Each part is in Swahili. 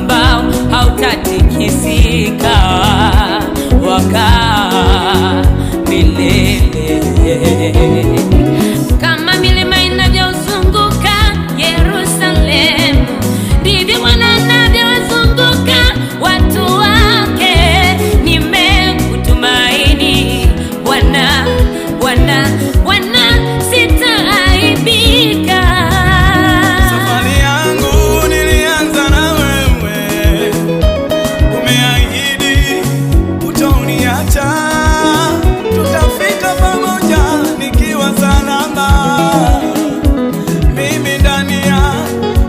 ambao hautatikisika, wakaa milele. Kama milima inavyozunguka Yerusalemu, ndivyo Bwana anavyozunguka watu wake. Nimekutumaini Bwana, Bwana, Bwana, sitaaibika. Safari yangu nilianza na wewe, umeahidi hutaniacha, tutafika pamoja nikiwa salama. Mimi ndani ya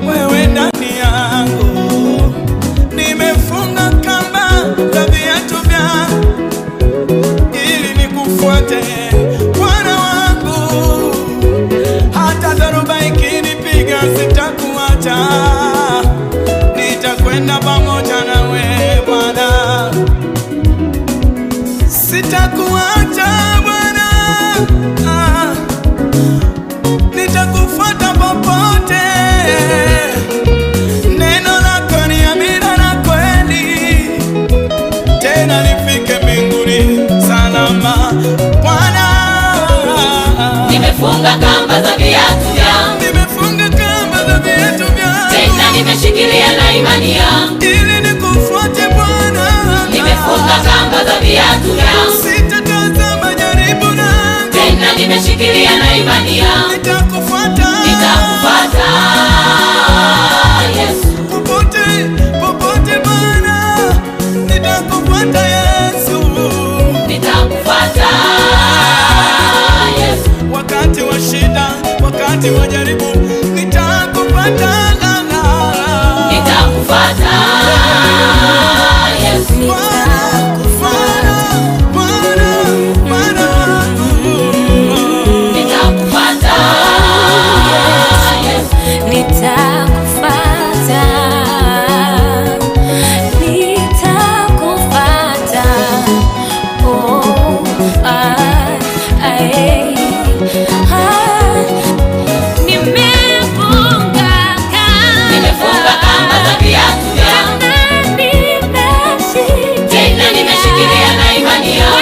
wewe, ndani yangu, nimefunga kamba za viatu vyangu ili nikufuate Bwana wangu. Hata dhoruba ikinipiga sitakuacha, nitakwenda pamoja nawe Bwana, sitakuacha Bwana, nitakufuata popote. Neno lako ni amina na kweli, tena nifike mbinguni salama Bwana. Nimefunga kamba za viatu vyangu, Nimefunga kamba za viatu vyangu, tena nimeshikilia na imani yangu, ili nikufuate Bwana. nimefunga kamba za viatu vyangu, Sitatazama jaribu langu, tena nimeshikilia na imani yangu, nitakufuata, nitakufuata Yesu. popote popote Bwana, nitakufuata Yesu. Nitakufuata Yesu. Wakati wa shida, wakati wa jaribu, nitakufuata. Nitakufuata Yesu. Nitakufuata Yesu. Nitakufuata, nitakufuata. Oh, Nimefunga kamba za viatu vyangu, tena nimeshikilia na imani yangu,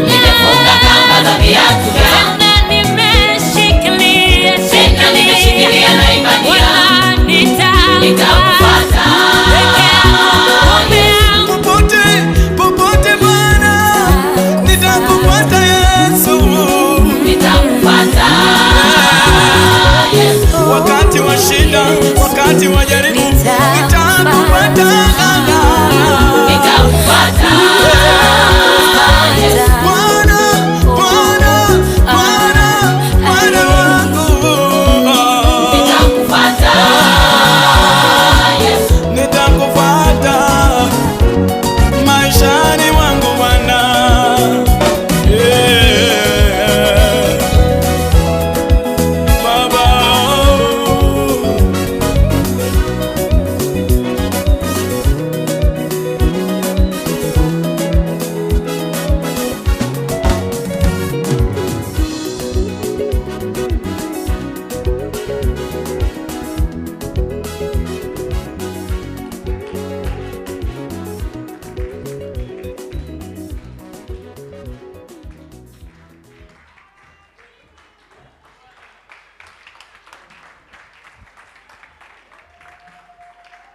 nimefunga kamba za viatu vyangu, tena nimeshikilia na imani yangu,